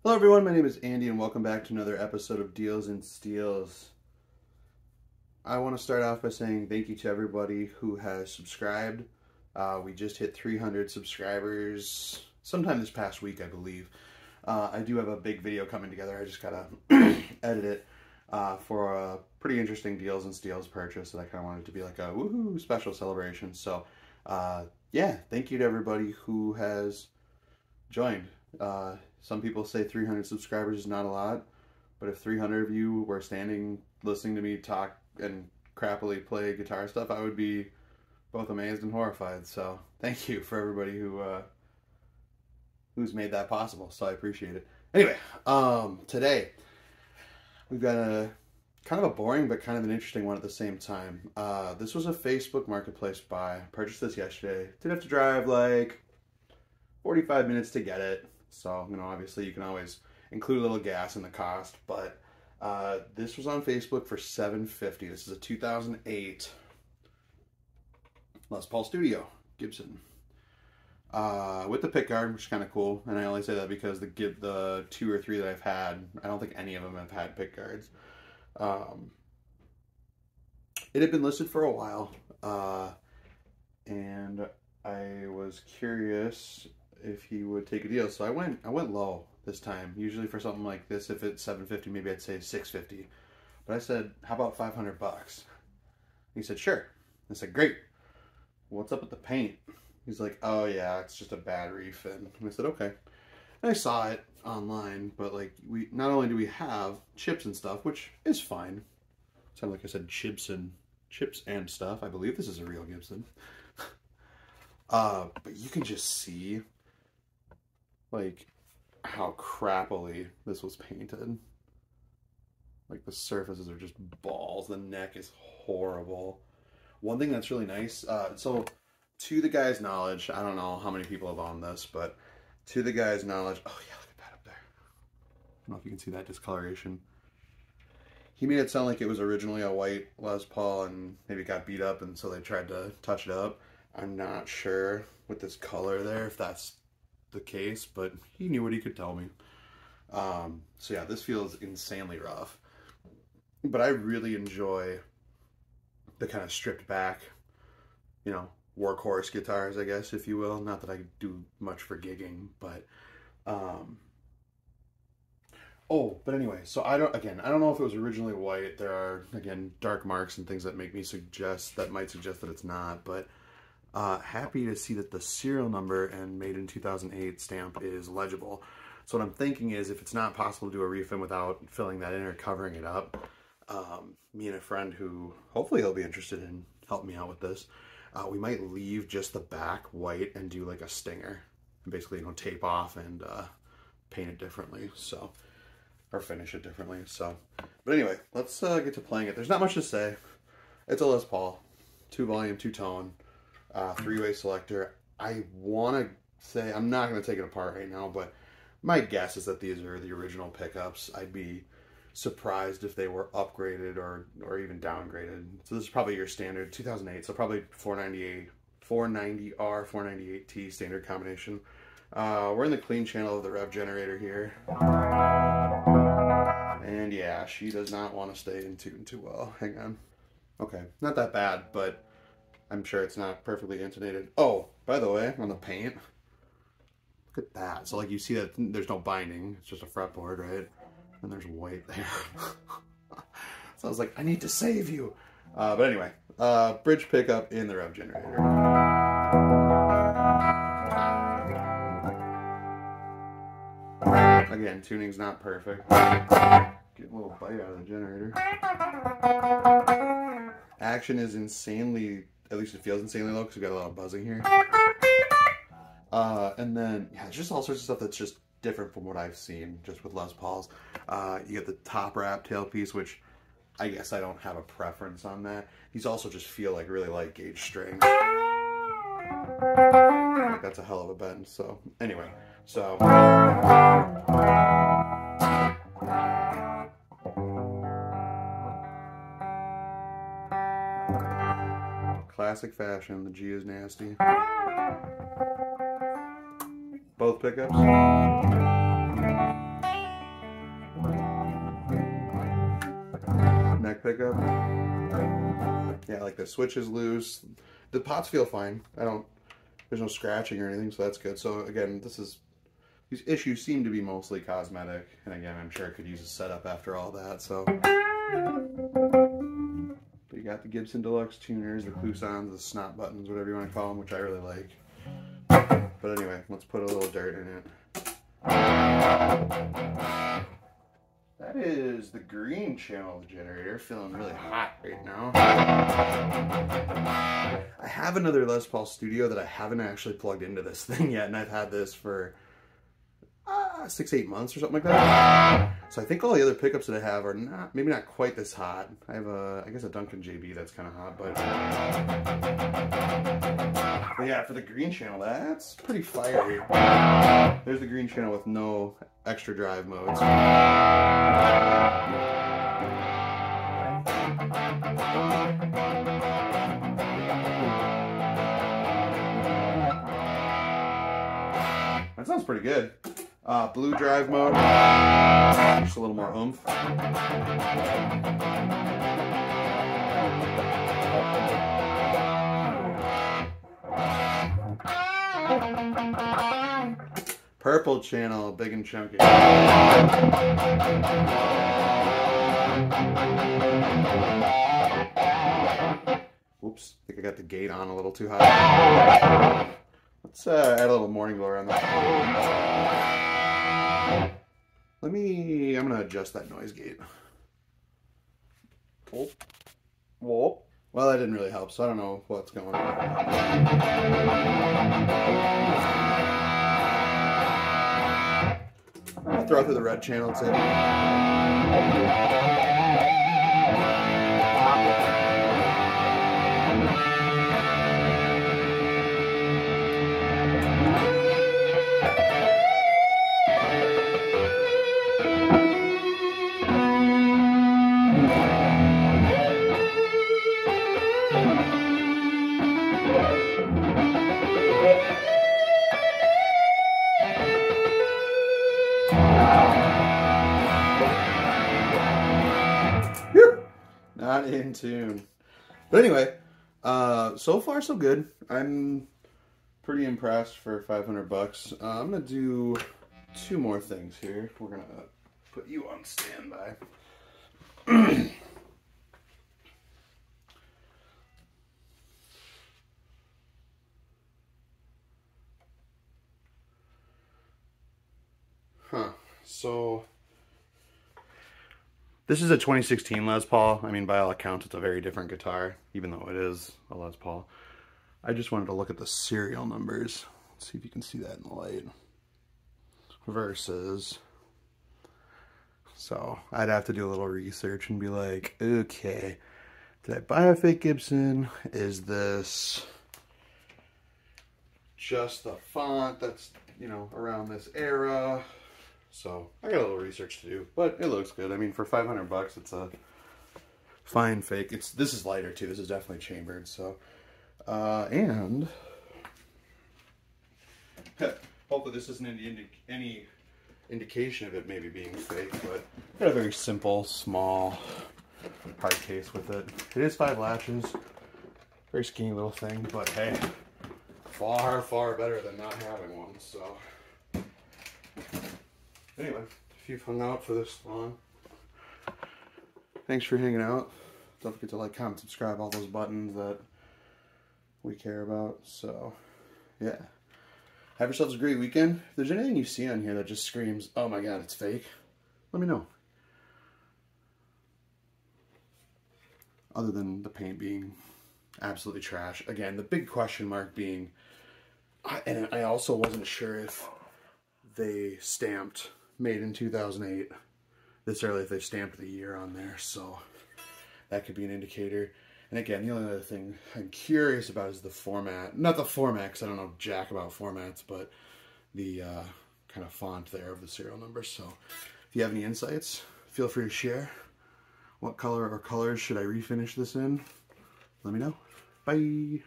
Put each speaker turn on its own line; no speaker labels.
Hello everyone, my name is Andy and welcome back to another episode of Deals and Steals. I want to start off by saying thank you to everybody who has subscribed. We just hit 300 subscribers sometime this past week, I believe. I do have a big video coming together. I just gotta edit it for a pretty interesting Deals and Steals purchase that I kind of wanted to be like a woohoo special celebration. So yeah, thank you to everybody who has joined. Some people say 300 subscribers is not a lot, but if 300 of you were standing listening to me talk and crappily play guitar stuff, I would be both amazed and horrified. So thank you for everybody who's made that possible. So I appreciate it. Anyway, today we've got a kind of a boring but kind of an interesting one at the same time. This was a Facebook Marketplace buy. Purchased this yesterday. Did have to drive like 45 minutes to get it. So, you know, obviously you can always include a little gas in the cost, but this was on Facebook for $750. This is a 2008 Les Paul Studio, Gibson. With the pickguard, which is kind of cool. And I only say that because the two or three that I've had, I don't think any of them have had pickguards. It had been listed for a while, and I was curious if he would take a deal. So I went low this time. Usually for something like this, if it's $750, maybe I'd say $650. But I said, how about $500? He said, sure. I said, great. What's up with the paint? He's like, oh yeah, it's just a bad refin. And I said, okay. And I saw it online, but like not only do we have chips and stuff, which is fine. Sounded like I said chips and stuff. I believe this is a real Gibson. But you can just see like how crappily this was painted. Like the surfaces are just balls. The neck is horrible. One thing that's really nice, so to the guy's knowledge, I don't know how many people have owned this, but to the guy's knowledge, oh yeah, look at that up there. I don't know if you can see that discoloration. He made it sound like it was originally a white Les Paul and maybe got beat up and so they tried to touch it up. I'm not sure with this color there if that's the case, but he knew what he could tell me. So yeah, this feels insanely rough. But I really enjoy the kind of stripped back, you know, workhorse guitars, I guess, if you will. Not that I do much for gigging, but oh, but anyway, so I don't know if it was originally white. There are, again, dark marks and things that might suggest that it's not, but happy to see that the serial number and made in 2008 stamp is legible. So what I'm thinking is if it's not possible to do a refin without filling that in or covering it up, me and a friend who hopefully he'll be interested in helping me out with this, we might leave just the back white and do like a stinger and basically, you know, tape off and paint it differently, so, or finish it differently. So, but anyway, let's get to playing it. There's not much to say. It's a Les Paul, 2-volume, 2-tone. 3-way selector. I want to say, I'm not going to take it apart right now, but my guess is that these are the original pickups. I'd be surprised if they were upgraded or even downgraded. So this is probably your standard 2008, so probably 490R, 498T standard combination. We're in the clean channel of the rev generator here. And yeah, she does not want to stay in tune too well. Hang on. Okay, not that bad, but I'm sure it's not perfectly intonated. Oh, by the way, on the paint, look at that. So like you see that there's no binding. It's just a fretboard, right? And there's white there. So I was like, I need to save you. But anyway, bridge pickup in the rev generator. Again, tuning's not perfect. Get a little bite out of the generator. Action is insanely, at least it feels insanely low because we've got a lot of buzzing here. And then, yeah, it's just all sorts of stuff that's just different from what I've seen just with Les Pauls. You get the top wrap tailpiece, which I guess I don't have a preference on that. These also just feel like really light gauge strings. Like that's a hell of a bend. So anyway, so classic fashion, the G is nasty. Both pickups. pickup. Yeah, like the switch is loose. The pots feel fine. There's no scratching or anything, so that's good. So again, these issues seem to be mostly cosmetic. And again, I'm sure I could use a setup after all that, so. But you got the Gibson Deluxe tuners, the Clousons, the snot buttons, whatever you want to call them, which I really like. But anyway, let's put a little dirt in it. That is the green channel generator, feeling really hot right now. I have another Les Paul Studio that I haven't actually plugged into this thing yet, and I've had this for 6-8 months or something like that. So I think all the other pickups that I have are maybe not quite this hot. I have I guess a Duncan JB that's kind of hot, but yeah, for the green channel, that's pretty fiery. There's the green channel with no extra drive modes. That sounds pretty good. Blue drive mode, just a little more oomph. Purple channel, big and chunky. Whoops, I think I got the gate on a little too high. Let's add a little morning glory on that. I'm gonna adjust that noise gate. Whoop. Whoop. Well, that didn't really help, so I don't know what's going on. I'll throw it through the red channel too. Not in tune. But anyway, so far so good. I'm pretty impressed for 500 bucks. I'm gonna do 2 more things here. We're gonna put you on standby. So this is a 2016 Les Paul. I mean, by all accounts, it's a very different guitar, even though it is a Les Paul. I just wanted to look at the serial numbers. Let's see if you can see that in the light. Versus. So I'd have to do a little research and be like, okay, did I buy a fake Gibson? Is this just the font that's, you know, around this era? So I got a little research to do, but it looks good. I mean, for 500 bucks, it's a fine fake. This is lighter too. This is definitely chambered. So, and hopefully this isn't any indication of it maybe being fake. But got a very simple, small hard case with it. It is 5 latches. Very skinny little thing, but hey, far, far better than not having one. So. Anyway, if you've hung out for this long, thanks for hanging out. Don't forget to like, comment, subscribe, all those buttons that we care about. So, yeah. Have yourselves a great weekend. If there's anything you see on here that just screams, oh my god, it's fake, let me know. Other than the paint being absolutely trash. Again, the big question mark being, and I also wasn't sure if they stamped made in 2008 this early, if they stamped the year on there, so that could be an indicator. And again, the only other thing I'm curious about is the format. Not the format, because I don't know jack about formats, but the kind of font there of the serial number. So if you have any insights, feel free to share. What color or colors should I refinish this in? Let me know. Bye!